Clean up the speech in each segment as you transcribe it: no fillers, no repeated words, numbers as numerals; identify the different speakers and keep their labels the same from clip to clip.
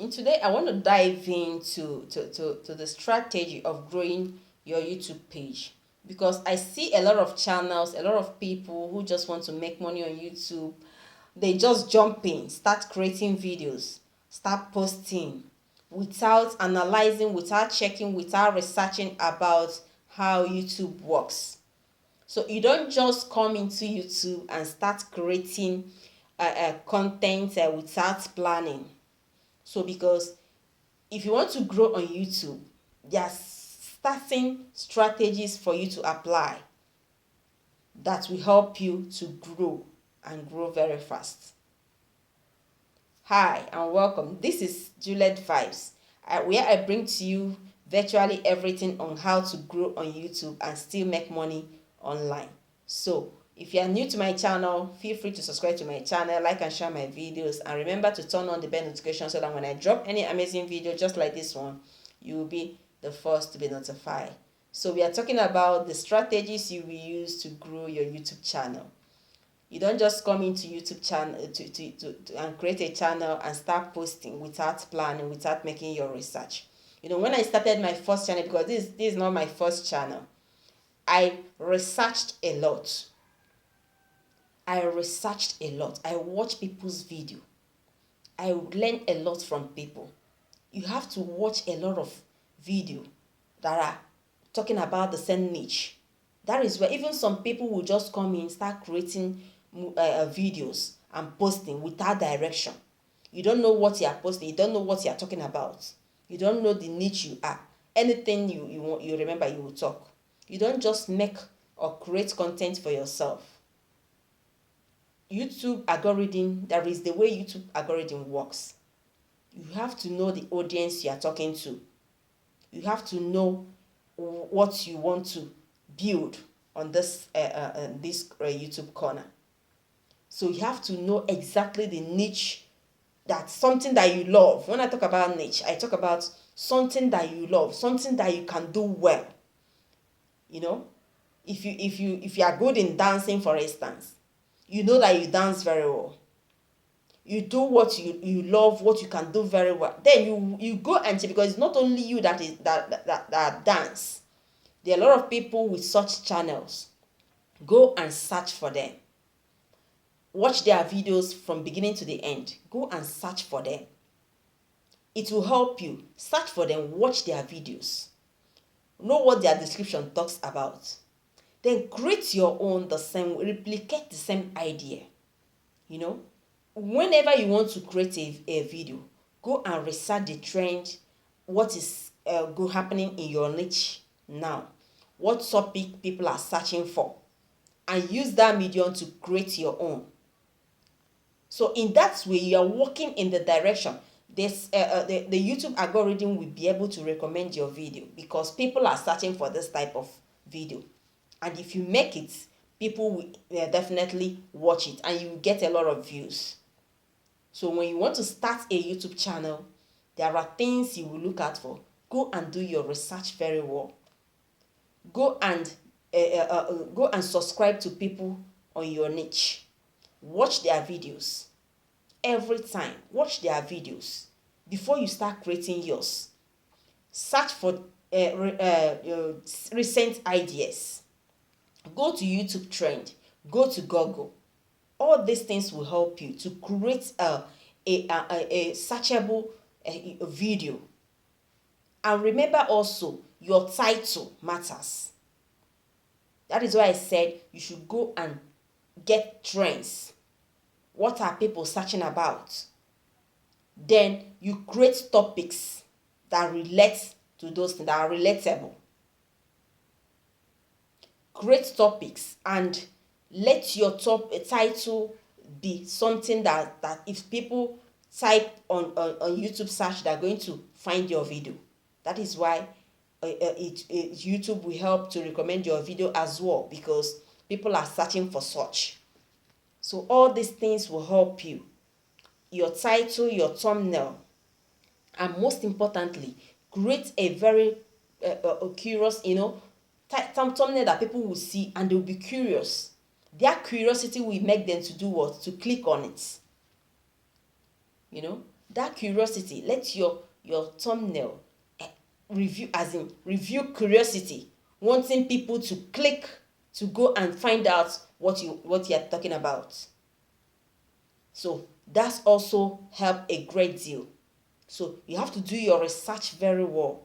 Speaker 1: And today I want to dive into to the strategy of growing your YouTube page, because I see a lot of channels, a lot of people who just want to make money on YouTube. They just jump in, start creating videos, start posting without analyzing, without checking, without researching about how YouTube works. So you don't just come into YouTube and start creating content without planning. So because if you want to grow on YouTube, there are certain strategies for you to apply that will help you to grow and grow very fast. Hi and welcome. This is Juliet Vibes, where I bring to you virtually everything on how to grow on YouTube and still make money online. So if you are new to my channel, feel free to subscribe to my channel, like and share my videos, and remember to turn on the bell notification so that when I drop any amazing video just like this one, you will be the first to be notified. So we are talking about the strategies you will use to grow your YouTube channel. You don't just come into YouTube channel and create a channel and start posting without planning, without making your research. When I started my first channel, because this is not my first channel, I researched a lot. I watch people's video. I learn a lot from people. You have to watch a lot of video that are talking about the same niche. That is where even some people will just come in, start creating videos and posting without direction. You don't know what you are posting. You don't know what you are talking about. You don't know the niche you are. Anything you remember, you will talk. You don't just make or create content for yourself. YouTube algorithm, that is the way YouTube algorithm works. You have to know the audience you are talking to. You have to know what you want to build on this YouTube corner. So you have to know exactly the niche, that's something that you love. When I talk about niche, I talk about something that you love, something that you can do well. If you are good in dancing, for instance, you know that you dance very well. You do what you love, what you can do very well. Then you go and check, because it's not only you that dance. There are a lot of people with such channels. Go and search for them. Watch their videos from beginning to the end. Go and search for them. It will help you. Search for them, watch their videos. Know what their description talks about. Then create your own, replicate the same idea. Whenever you want to create a video, go and research the trend, what is happening in your niche now, what topic people are searching for, and use that medium to create your own. So in that way, you are working in the direction. The YouTube algorithm will be able to recommend your video because people are searching for this type of video. And if you make it, people will definitely watch it and you will get a lot of views. So when you want to start a YouTube channel, there are things you will look out for. Go and do your research very well. Go and subscribe to people on your niche. Watch their videos every time. Watch their videos before you start creating yours. Search for recent ideas. Go to YouTube Trend. Go to Google. All these things will help you to create a searchable video. And remember also, your title matters. That is why I said you should go and get trends. What are people searching about? Then you create topics that relate to those things, that are relatable. Create topics and let your title be something that if people type on YouTube search, they're going to find your video. That is why YouTube will help to recommend your video as well, because people are searching for such. So all these things will help you. Your title, your thumbnail, and most importantly, create a very curious, thumbnail that people will see and they will be curious. Their curiosity will make them to do what? To click on it. that curiosity, let your thumbnail review, as in review curiosity, wanting people to click to go and find out what you are talking about. So that's also help a great deal. So you have to do your research very well.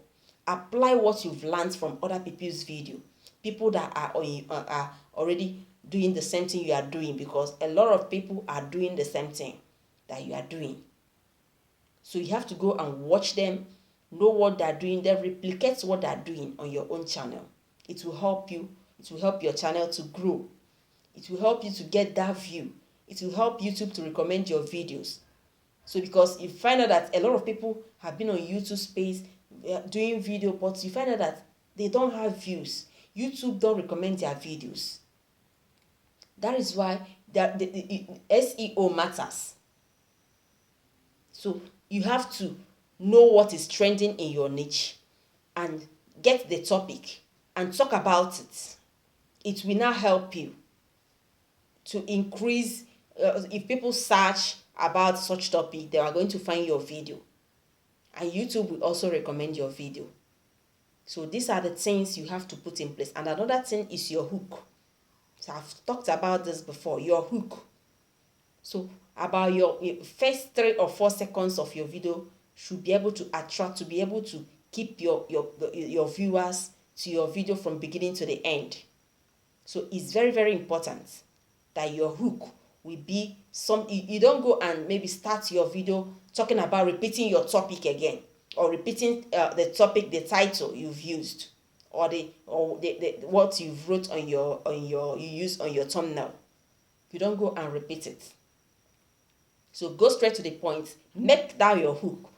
Speaker 1: Apply what you've learned from other people's video, people that are already doing the same thing you are doing, because a lot of people are doing the same thing that you are doing. So you have to go and watch them, know what they're doing, then replicate what they're doing on your own channel. It will help you. It will help your channel to grow. It will help you to get that view. It will help YouTube to recommend your videos. So because you find out that a lot of people have been on YouTube space doing video, but you find out that they don't have views. YouTube don't recommend their videos. That is why the SEO matters. So you have to know what is trending in your niche and get the topic and talk about it. It will now help you to increase. If people search about such topic, they are going to find your video, and YouTube will also recommend your video. So these are the things you have to put in place. And another thing is your hook. So I've talked about this before, your hook. So about your first 3 or 4 seconds of your video should be able to attract, to be able to keep your viewers to your video from beginning to the end. So it's very, very important that your hook will be you don't go and maybe start your video talking about repeating your topic again, or repeating the topic, the title you've used, or the what you've wrote on your you use on your thumbnail. You don't go and repeat it. So go straight to the point. Make that your hook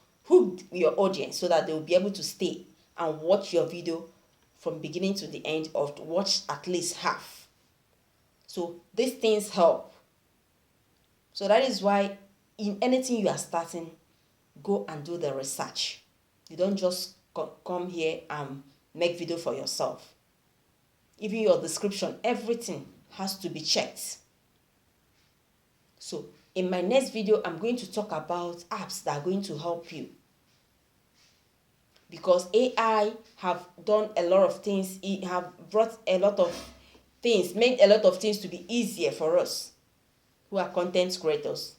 Speaker 1: your audience, so that they will be able to stay and watch your video from beginning to the end, or to watch at least half. So these things help. So that is why in anything you are starting, go and do the research. You don't just come here and make video for yourself. Even your description, everything has to be checked. So in my next video, I'm going to talk about apps that are going to help you. Because AI have done a lot of things. It have brought a lot of things, made a lot of things to be easier for us who are content creators.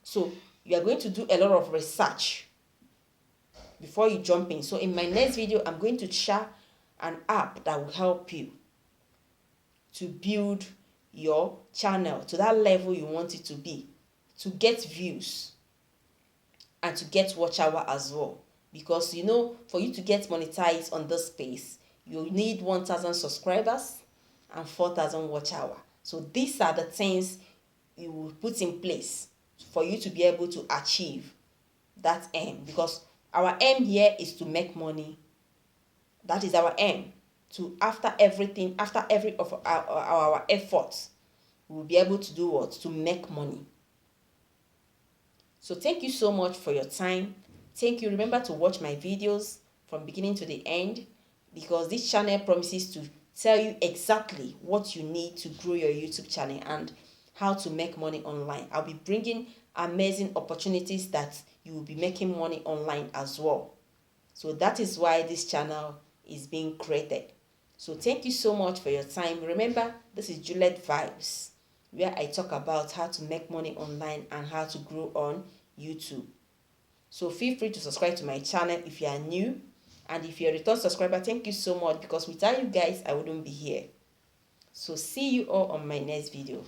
Speaker 1: So you are going to do a lot of research before you jump in. So in my next video, I'm going to share an app that will help you to build your channel to that level you want it to be, to get views and to get watch hour as well. Because for you to get monetized on this space, you need 1,000 subscribers and 4,000 watch hour. So these are the things you will put in place for you to be able to achieve that aim. Because our aim here is to make money. That is our aim. To after every of our efforts, we will be able to do what? To make money. So thank you so much for your time. Thank you. Remember to watch my videos from beginning to the end, because this channel promises to tell you exactly what you need to grow your YouTube channel and how to make money online. I'll be bringing amazing opportunities that you will be making money online as well. So that is why this channel is being created. So thank you so much for your time. Remember, this is Juliet Vibes, where I talk about how to make money online and how to grow on YouTube. So feel free to subscribe to my channel if you are new. And if you're a return subscriber, thank you so much, because without you guys, I wouldn't be here. So see you all on my next video.